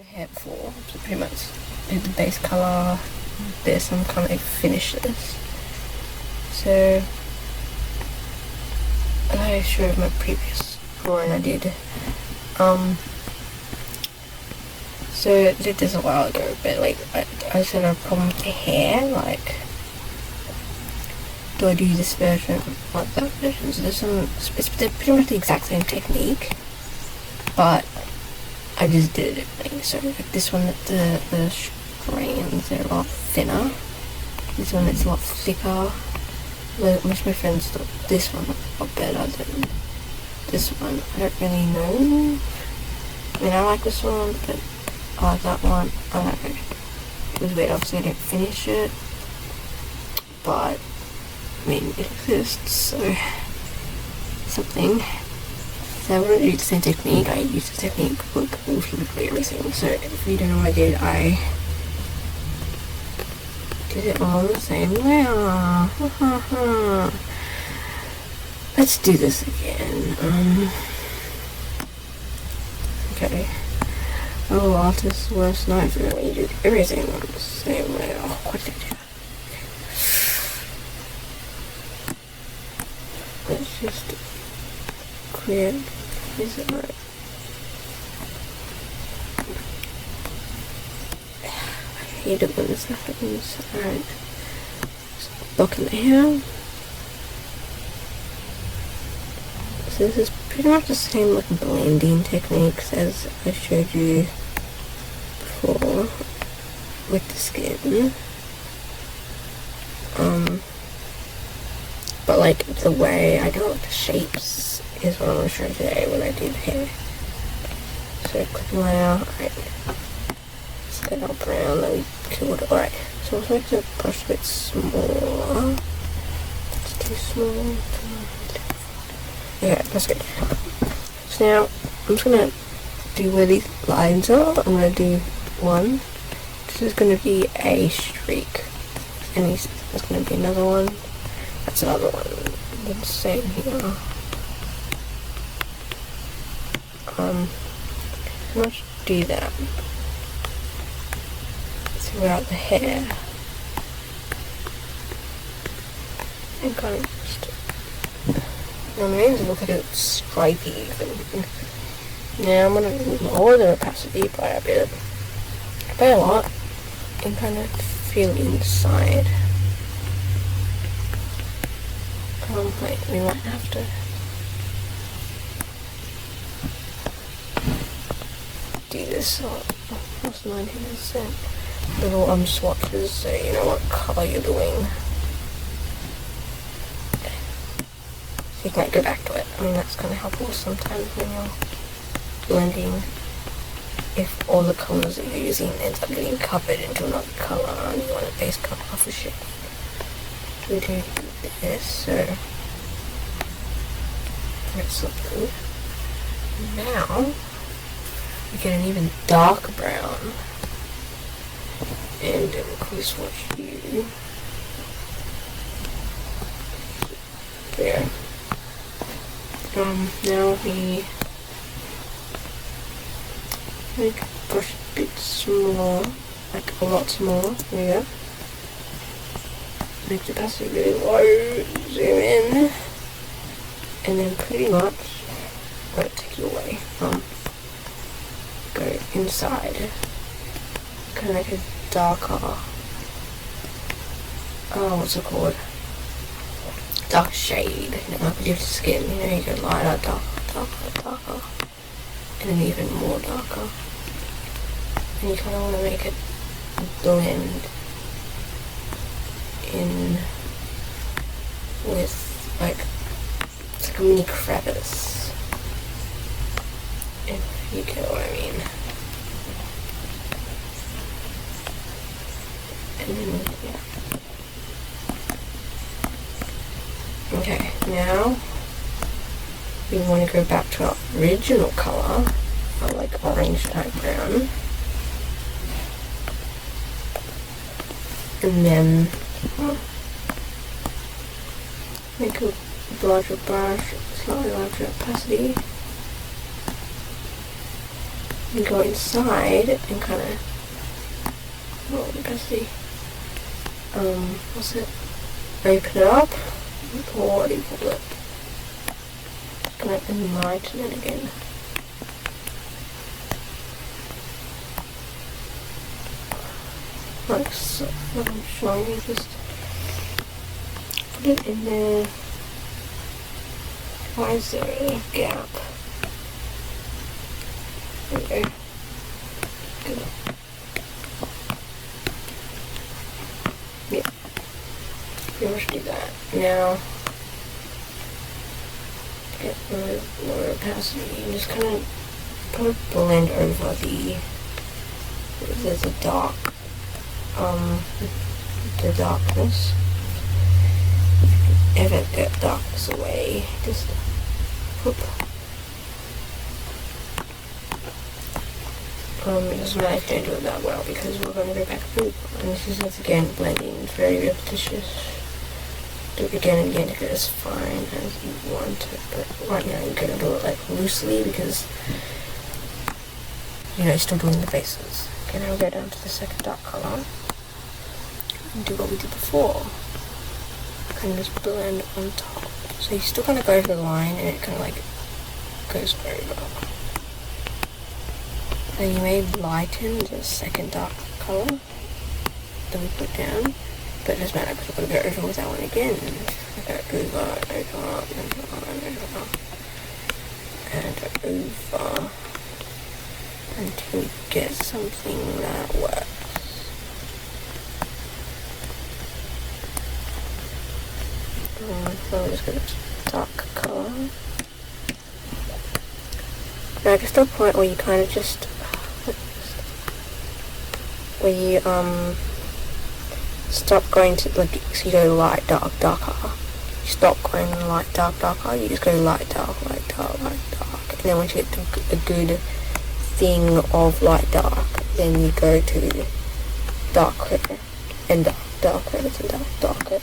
Hair before, so pretty much did the base colour, this, I'm kind of finish this. So, as I showed my previous drawing I did, so I did this a while ago, but like I just had a problem with the hair, like, do I do this version, like that version? So this one, it's pretty much the exact same technique, but I just did it differently. So like this one, the strands are a lot thinner. This one it's a lot thicker. Most of my friends thought this one was a lot better than this one. I don't really know. I mean, I like this one, but I like that one. I don't know. It was weird, obviously I didn't finish it. But, I mean, it exists, so something. So I wouldn't use the same technique. I used the technique with literally everything. So if you don't know what I did it all the same way. Let's do this again. Okay. Oh, artist's worst nightmare when you do everything the same way. Oh, what did I do? Let's just create. Is it right? I hate it when this happens. Alright. Look in here. So this is pretty much the same like blending techniques as I showed you before with the skin. But like the way I do the shapes is what I'm going to show you today when I do the hair. So click layer, right. Let's get our brown that we killed. Alright, so let's make the brush a bit smaller. It's too small. Yeah, that's good. So now I'm just going to do where these lines are. I'm going to do one. This is going to be a streak. And there's going to be another one. That's another one. The same here. Let's do that throughout the hair. And kind of just, now my name's look like it's stripy even. Now I'm going to lower the opacity by a lot, and kind of feel inside. Wait, we might have to do this. What's 19%? Little swatches so you know what colour you're doing. So you can't go back to it. I mean, that's kind of helpful sometimes when you're blending. If all the colours that you're using ends up getting covered into another colour and you want a base colour off a shade. We do this, so that's looking. Now we get an even darker brown, and then we swatch you. There. Now we make the brush a bit smaller, like a lot smaller. There we go. Make the opacity really low, zoom in, and then pretty much won't take you away from go inside. Kind of make a darker, what's it called? Dark shade, you know, like with your skin, you know, you go lighter, darker, darker, darker, and then even more darker. and you kind of want to make it blend in with, like, it's like a mini crevice, if you get what I mean. And then, yeah. Okay, now we want to go back to our original colour, our like orange type brown. And then make a larger brush, slightly larger opacity. And go inside and kind of, oh, opacity. What's it? Open it up. Or what do you call it? Kind of enlighten it again. Like so, what I'm showing you, just put it in there. Why is there a gap? There we go. Good. Yeah. Pretty much do that. Now, get more opacity and just kind of put a blend over there's a dark, the darkness. If it get darkness away, just whoop. It doesn't matter if you don't do it that well because we're going to go back through. And this is once again blending. It's very repetitious. Do it again and again to get as fine as you want it. But right now you're going to do it like loosely because you're still doing the bases. Okay, now we'll go down to the second dark colour and do what we did before. Kind of just blend on top. So you're still going to go over the line and it kind of like goes over. And you may lighten the second dark colour that we put down, but it doesn't matter because we're going to go over with that one again. Go over, and over until we get something that works. So I'm just going to dark colour. Now it gets to a point where you kind of just where you stop going to like, so you go light, dark, darker. You stop going light, dark, darker. You just go light, dark, light, dark, light, dark. And then once you get to a good thing of light, dark, then you go to darker and dark, darker and dark, darker.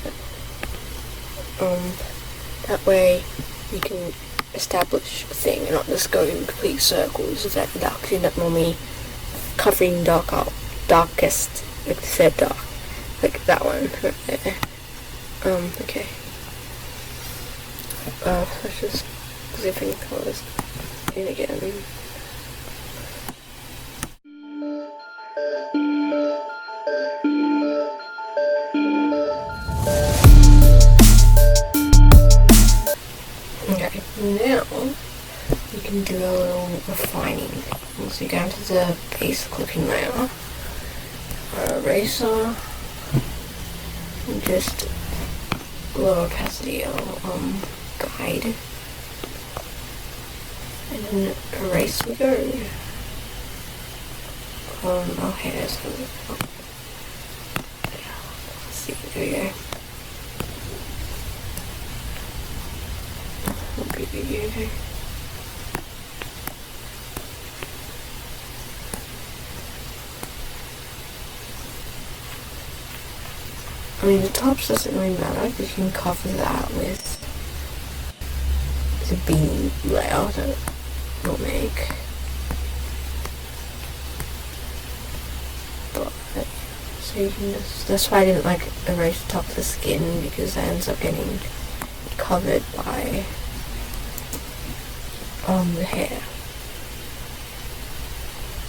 That way you can establish a thing and not just go in complete circles of that dark. You end up normally covering darkest, like the said dark, like that one right there. Okay. Let's just zipping colours in again. Okay, now you can do a little refining. So you go into the basic looking layer, eraser, and just low opacity guide, and then erase we go. Okay, let's see, there we go. Okay. I mean, the tops doesn't really matter because you can cover that with the bean layer that we'll make. But, so you can just, that's why I didn't like erase the top of the skin because that ends up getting covered by the hair.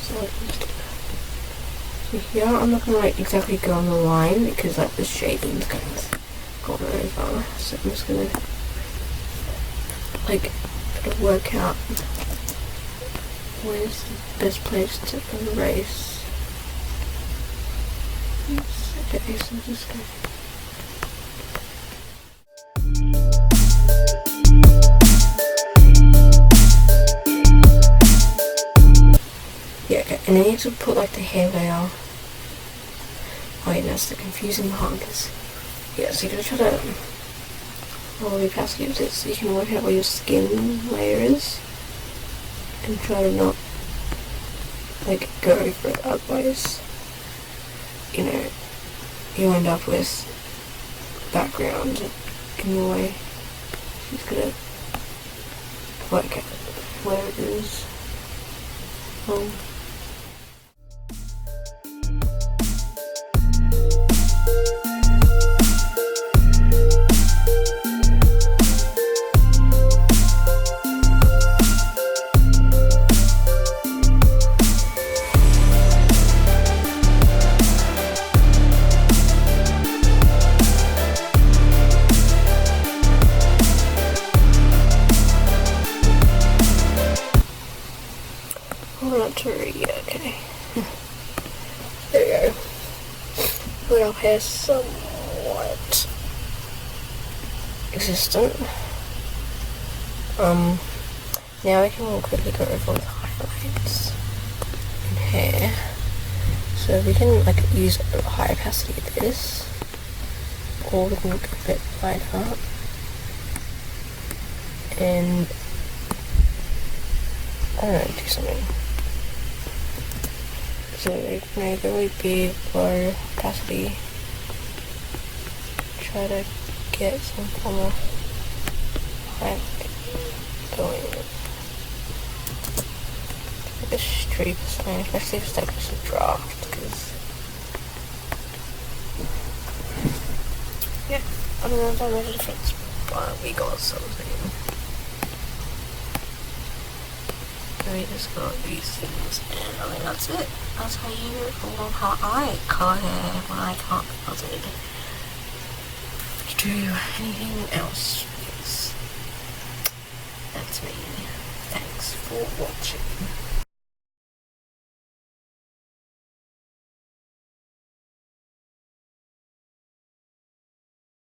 So I can just do that. So here I'm not gonna like exactly go on the line because like the shading's kind of gone over. So I'm just gonna like try to work out where's the best place to erase. Okay, so just go. Yeah, okay, and then you have to put like the hair layer. Oh yeah, that's the confusing part, because yeah, so you're gonna try to follow your opacity of this so you can work out where your skin layer is and try to not like go over it, otherwise you know you end up with background in your way. Just gotta work out where it is. Not to read yet, okay. There we go. Put our hair somewhat existent. Now we can quickly go over with highlights and hair. So we can like use a high opacity of this, or we can go a bit lighter. And I don't know, do something. So make a really big low opacity. Try to get some form of highlight going. Like a streak or something, especially if it's like just a draft, because yeah, I don't know if that makes a difference, but we got something. We just got these things, and I mean that's it. That's how I colour hair when I can't be bothered to do anything else. Yes. That's me. Thanks for watching.